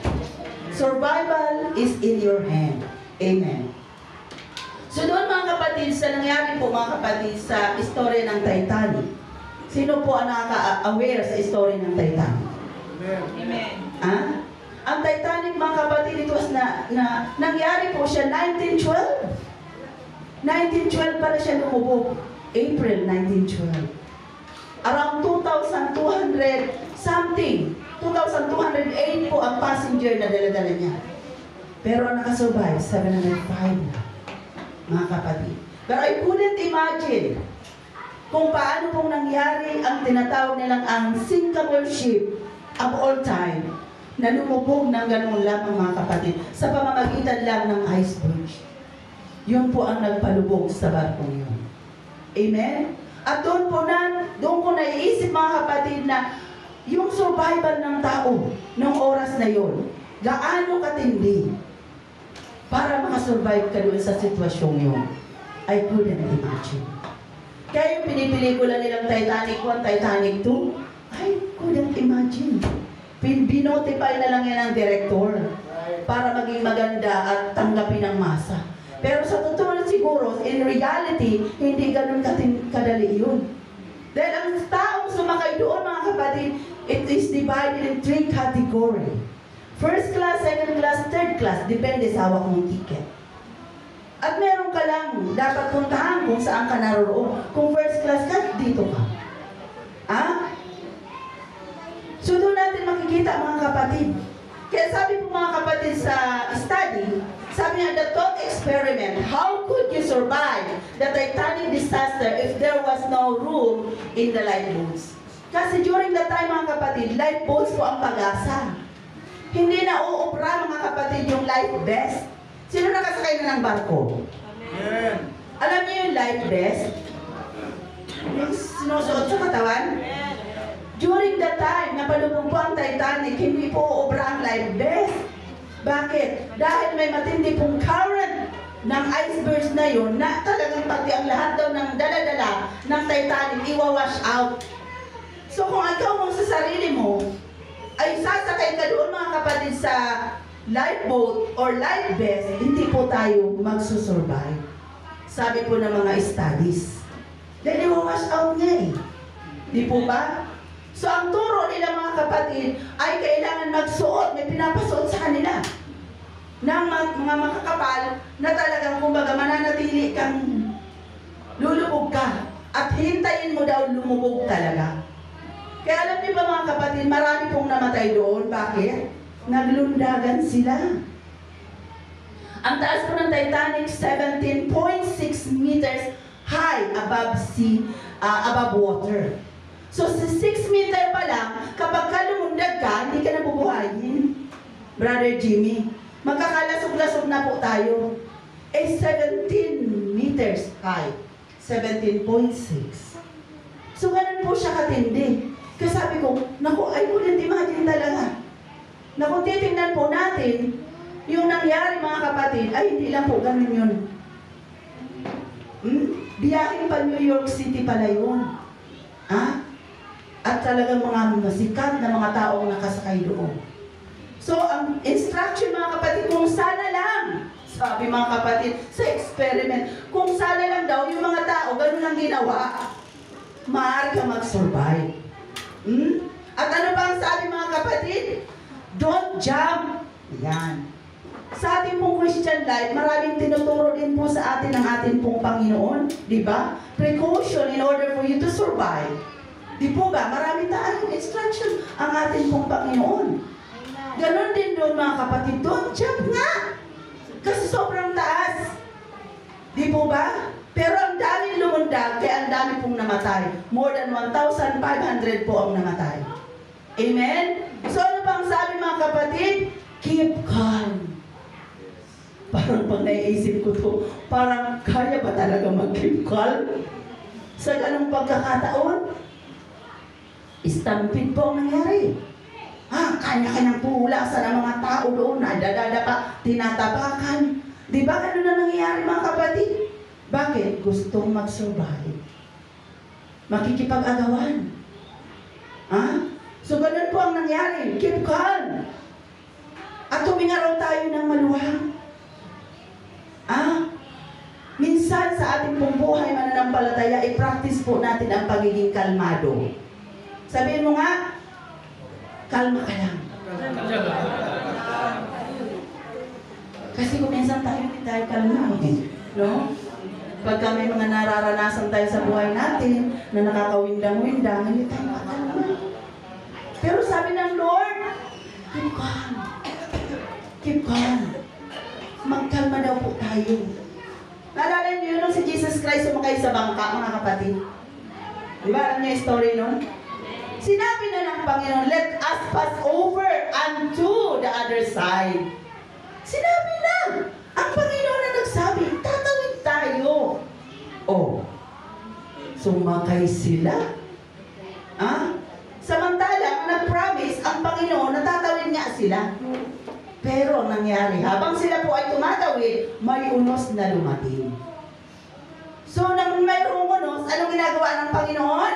Survival is in your hand. Amen. So doon mga kapatid, sa nangyari po mga kapatid sa istorya ng Titanic. Sino po ang nakaka-aware sa istorya ng Titanic? Amen. Amen. Ha? Ang Titanic mga kapatid, it was nangyari po siya 1912. 1912 pala siya lumubog. April 1912. Around 2,200 something. 2,208 po ang passenger na dala-dala niya. Pero ang nakasurvive, 705 na. Mga kapatid. Pero I couldn't imagine kung paano pong nangyari ang tinatawag nilang ang sinkable ship of all time na lumubog ng ganun lamang mga kapatid sa pamamagitan lang ng iceberg. Yun po ang nagpalubog sa barkong yun. Amen? At doon ko naiisip mga kapatid na yung survival ng tao ng oras na yun, gaano katindi para makasurvive ka doon sa sitwasyong yun. I couldn't imagine. Kaya yung pinipelikula nilang Titanic 1, Titanic 2, I couldn't imagine. Binotify na lang yan ng director para maging maganda at tanggapin ng masa. Pero sa totoo na siguro, in reality, hindi ganun kadali yun. Dahil ang taong sumakay doon mga kapatid, it is divided in 3 categories. First class, second class, third class, depende sa hawak mong ticket. At meron ka lang dapat puntahan kung saan ka naroroon. Kung first class ka, dito ka. So doon natin makikita mga kapatid. Kaya sabi po mga kapatid sa study, sabi niya, the thought experiment, how could you survive the Titanic disaster if there was no room in the lifeboats? Kasi during that time mga kapatid, lifeboats po ang pag-asa. Hindi na uubra mga kapatid yung life vest. Sino nakasakay na ng barko? Amen. Alam niyo yung life vest? Yung sinusuot sa katawan? During the time na palubog po ang Titanic, hindi po uubra ang life vest. Bakit? Dahil may matindi pong current ng icebergs na yun na talagang pati ang lahat daw ng dala-dala ng Titanic iwawash out. So kung ikaw mo sa sarili mo, ay sasakay ka doon mga kapatid sa lifeboat or life vest, hindi po tayo magsusurvive. Sabi po ng mga studies. Dahil i-wash out nga eh. Di po ba? So ang turo nila mga kapatid ay kailangan magsuot, may pinapasuot sa kanila ng mga makakapal na talagang kumbaga mananatili kang lulubog ka at hintayin mo daw lumubog talaga. Kaya alam niyo ba mga kapatid, marami pong namatay doon. Bakit? Naglundagan sila. Ang taas po ng Titanic, 17.6 meters high above above water. So sa 6 meter pa lang, kapag ka lumundag ka, hindi ka nabubuhayin. Brother Jimmy, magkakalasog-lasog na po tayo. 17 meters high. 17.6. So ganun po siya katindi. Kasi sabi ko, naku, I couldn't imagine talaga. Naku, titingnan po natin, Yung nangyari mga kapatid, ay hindi lang po ganun yun. Biyahin pa New York City pala yun. At talagang mga sikat na mga taong nakasakay doon. So, ang instruction mga kapatid, kung sana lang, sabi mga kapatid, sa experiment, kung sana lang daw, yung mga tao, ganun lang ginawa, maaari ka mag-survive. At ano ba ang sabi mga kapatid? Don't jump. Yan. Sa ating pong Christian life, maraming tinuturo din po sa atin ng ating pong Panginoon. Di ba? Precaution in order for you to survive. Di po ba? Maraming tayong instruction ang ating pong Panginoon. Ganon din doon mga kapatid. Don't jump nga. Kasi sobrang taas. Di po ba? Pero ang daming lumundag, kaya ang dami pong namatay. More than 1,500 po ang namatay. Amen? So ano bang sabi mga kapatid? Keep calm. Parang pag naiisip ko to, parang kaya ba talaga mag-keep calm? Sa ganong pagkakataon, stampede po ang nangyari. Kanya-kanyang puhulasan ng mga tao doon, nadadadapa, tinatapakan. Di ba ganun na nangyayari mga kapatid? Bakit? Gustong mag-survive. Makikipag-agawan. So ganun po ang nangyari. Keep calm. At huminga raw tayo ng maluwang. Minsan sa ating pong buhay mananampalataya, i-practice po natin ang pagiging kalmado. Sabihin mo nga, kalma ka lang. Kasi kung minsan tayo hindi tayo kalma, no? Pagka may mga nararanasan tayo sa buhay natin na nakakawindang-windang, hindi tayo makalma. Pero sabi ng Lord, keep calm. Keep calm. Magkalma daw po tayo. Naalala niyo nung si Jesus Christ sumakay sa bangka, mga kapatid? Di ba? Alam niyo yung story nun? Sinabi na ng Panginoon, let us pass over unto the other side. Sinabi lang. Ang Panginoon na nagsabi, tatawid tayo. Sumakay sila. Samantalang, nag-promise ang Panginoon na tatawid nga sila. Pero ang nangyari, habang sila po ay tumatawid, may unos na lumating. So, nang mayroong unos, anong ginagawa ng Panginoon?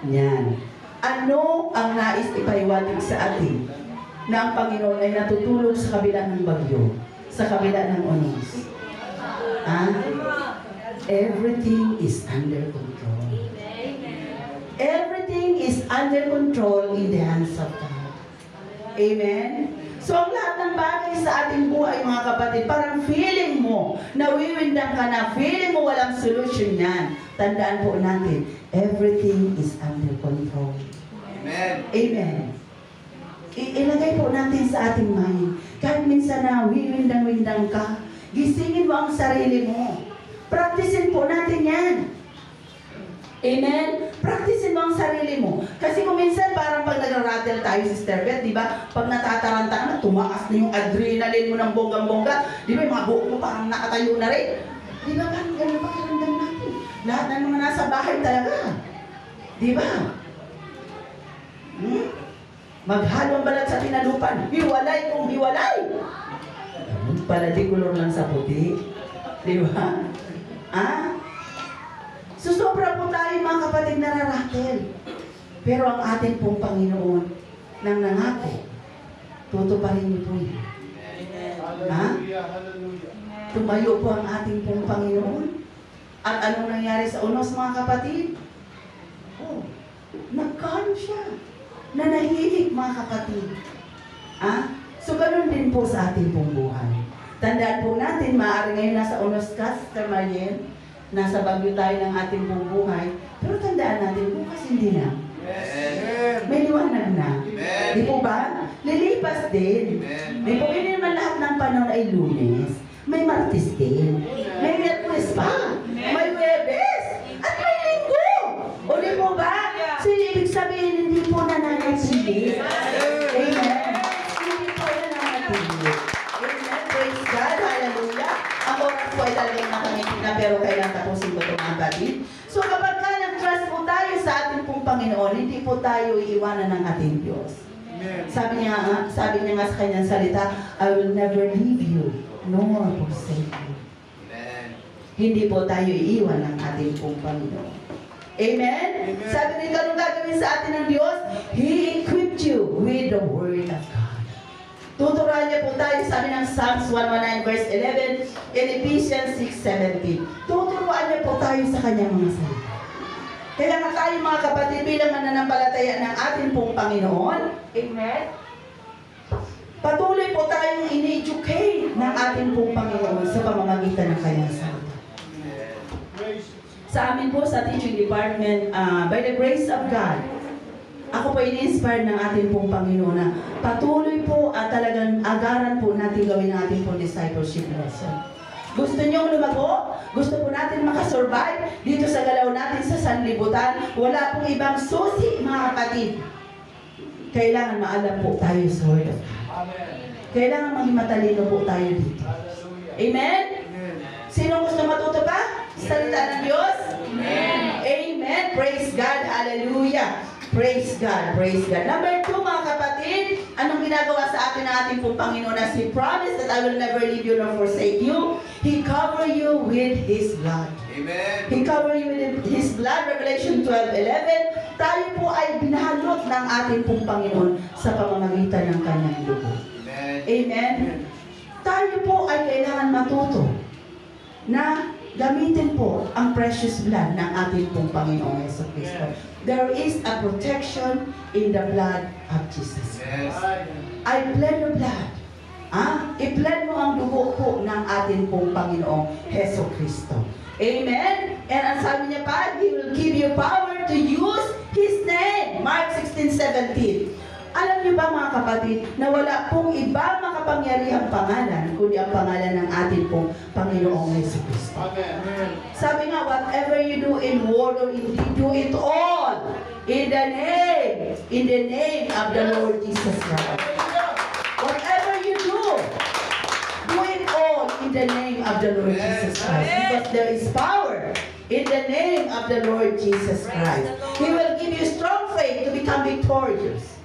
Yan. Ano ang nais ipaiwatig sa atin na ang Panginoon ay natutulog sa kabila ng bagyo, sa kabila ng unos? Everything is under control. Everything is under control in the hands of God. Amen? So, ang lahat ng bagay sa ating buhay, mga kapatid, parang feeling mo, nawiwindang ka na, feeling mo walang solution yan. Tandaan po natin, everything is under control. Amen. Amen. Ilagay po natin sa ating mind. Kahit minsan na wiwindang-windang ka, gisingin mo ang sarili mo. Practicein po natin yan. Amen? Practicein mo ang sarili mo. Kasi kung minsan parang pag nag-rattle tayo, Sister Beth, di ba? Pag natataranta ka na, tumakas na yung adrenaline mo ng bonggang-bongga. Di ba yung mga buhok mo parang nakatayo na rin? Di ba? Parang ganun pakiramdam natin. Lahat ng mga nasa bahay talaga. Di ba? Maghalong balat sa tinalupan. Hiwalay kung hiwalay. Paladikulor lang sa puti. Di ba? So sobra po tayo mga kapatid nararatel. Pero ang ating pong Panginoon nang nangako, tutuparin niyo po yan. Hallelujah, hallelujah. Tumayo po ang ating pong Panginoon. At anong nangyari sa unos mga kapatid? Nagkano siya. Nanahimik mga kapatid. So ganun din po sa ating pong buhay. Tandaan po natin, maaari ngayon nasa unos ka, Sister Mariel, nasa bagyo tayo ng ating buong buhay, pero tandaan natin, bukas hindi na. Amen. May liwanag na. Amen. Di po ba? Lilipas din. Amen. Di po, hindi naman lahat ng panahon ay Lunes. May Martes din. May Miyerkules pa. May Huwebes. At may Linggo. O di po ba? So, ibig sabihin, hindi po nananatili. Amen. Hindi po nananatili. Amen. Praise God. Hallelujah. Ang oras po ay talagang nakangiti na, pero kailan tapusin ko ito mga kapatid. So kapag ka nag-trust po tayo sa ating pong Panginoon, hindi po tayo iiwanan ng ating Diyos. Sabi niya nga sa kanyang salita, I will never leave you, nor forsake you. Amen. Hindi po tayo iiwan ng ating pong Panginoon. Amen? Sabi nito, anong gagawin sa atin ng Diyos? He equipped you with the Word of God. Tuturuan niya po tayo, sabi ng Psalms 119 verse 11 and Ephesians 6:17. Tuturuan niya po tayo sa kanyang mga salita. Kaya nga tayo mga kapatid bilang mananampalataya ng ating pong Panginoon, amen? Patuloy po tayong in-educate ng ating pong Panginoon sa pamamagitan ng kanyang salita. Sa amin po sa teaching department, by the grace of God, ako po in-inspire ng ating pong Panginoon na patuloy po at talagang agaran po natin gawin ang ating pong discipleship lesson. Gusto niyong lumago? Gusto po natin makasurvive dito sa galaw natin sa sanlibutan? Wala pong ibang susi, mga kapatid. Kailangan maalam po tayo sa Word of God. Kailangan maging matalino po tayo dito. Amen? Sino gusto matuto pa? Salita ng Diyos? Amen. Amen. Praise God. Hallelujah. Praise God. Praise God. Number 2, mga kapatid, anong ginagawa sa atin ng ating pong Panginoon? As He promised that I will never leave you nor forsake you, He cover you with His blood. Amen. He cover you with His blood. Revelation 12:11. Tayo po ay binahalot ng ating pong Panginoon sa pamamagitan ng kanyang dugo. Amen. Amen. Tayo po ay kailangan matuto na gamitin po ang precious blood ng ating pong Panginoong Jesucristo. There is a protection in the blood of Jesus. Yes. I plead the blood. I-plead mo ang dugo po ng ating pong Panginoong Jesucristo. Amen? And ang sabi niya pa, He will give you power to use His name. Mark 16:17. Alam niyo ba mga kapatid, na wala pong ibang makapangyarihang pangalan, kundi ang pangalan ng ating pong Panginoong Jesucristo. Amen. Sabi nga, whatever you do in word or in deed, do it all in the name of the Lord Jesus Christ. Whatever you do it all in the name of the Lord Jesus Christ. Because there is power in the name of the Lord Jesus Christ. He will give you strong faith to become victorious.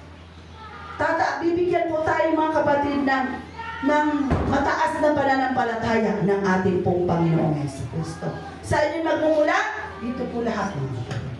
Bibigyan po tayo mga kapatid ng mataas na pananampalataya ng ating pong Panginoong Jesucristo. Sa inyo magmumula, dito po lahat mga kapatid.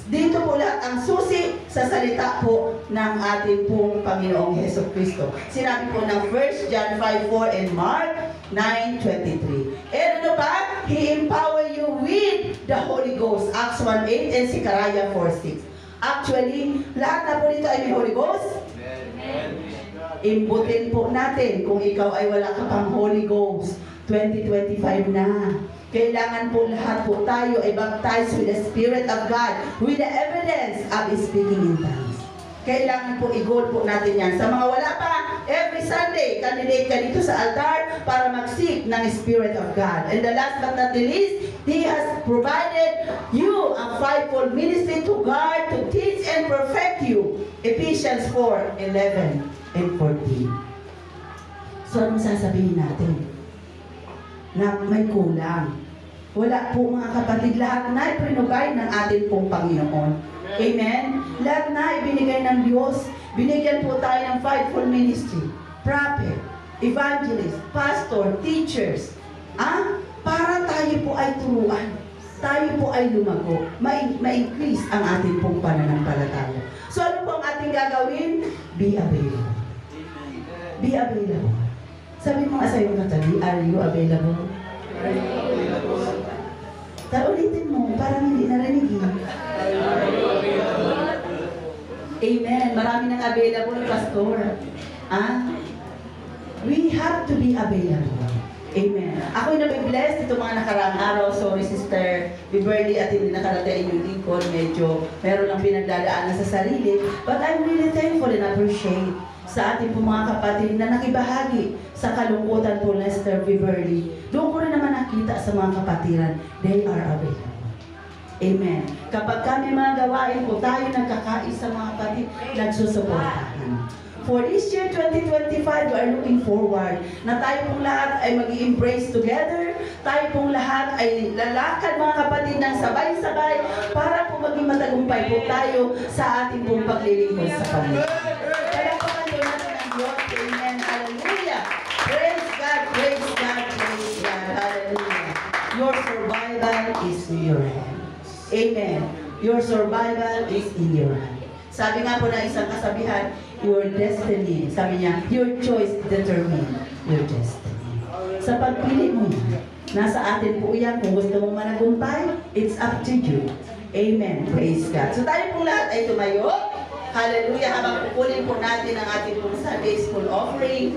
Dito po lahat ang susi sa salita po ng ating pong Panginoong Jesucristo. Sinabi po ng 1 John 5:4 and Mark 9:23. And ano pa? He empower you with the Holy Ghost. Acts 1:8 and Zechariah 4:6. Actually, lahat na po dito ay may Holy Ghost. Amen. Imbutin po natin kung ikaw ay wala ka pang Holy Ghost. 2025 na. Kailangan po lahat po tayo ay baptized with the Spirit of God, with the evidence of speaking in tongues. Kailangan po i-goal po natin yan. Sa mga wala pa, every Sunday, candidate ka dito sa altar para mag-seek ng Spirit of God. And the last but not the least, He has provided you a fivefold ministry to guard, to teach, and perfect you. Ephesians 4:11 and 14. So, anong sasabihin natin? Na may kulang. Wala po mga kapatid, lahat na iprinugay ng ating pong Panginoon. Amen? Lahat na ibinigay ng Diyos. Binigyan po tayo ng fivefold ministry. Prophet, evangelist, pastor, teachers. Para tayo po ay turuan. Tayo po ay lumago. Ma-increase ang ating pong pananampalataya. So ano po ang ating gagawin? Be available. Be available. Sabi mo nga sa iyong katabi, are you available? Ulitin mo, parang hindi narinig. Amen. Marami nang available, Pastor. We have to be available. Amen. Ako'y nabibless dito mga nakaraang araw. Sorry, Sister Beverly, at hindi nakarating yung lingkod. Medyo meron lang pinagdadaanan sa sarili. But I'm really thankful and appreciate sa ating po mga kapatid na nakibahagi sa kalungkutan po Lester Beverly. Doon ko rin naman nakita sa mga kapatiran, they are available. Amen. Kapag kami mga gawain po, tayo nagkakaisa mga kapatid, nagsusuportahan. For this year 2025, we are looking forward na tayo pong lahat ay mag-i-embrace together. Tayo pong lahat ay lalakad mga kapatid ng sabay-sabay para po maging matagumpay po tayo sa ating pong paglilingkod sa Panginoon. Palakpakan po natin ang Diyos. Amen. Hallelujah. Praise God, praise God, praise God. Hallelujah. Your survival is in your hand. Amen. Your survival is in your hand. Sabi nga po ng isang kasabihan, your destiny. Sabi niya, your choice determine your destiny. Sa pagpili mo yan, nasa atin po yan. Kung gusto mong managumpay, it's up to you. Amen. Praise God. So tayo pong lahat ay tumayo. Hallelujah. Habang pupunin po natin ang ating pong Sunday School offering.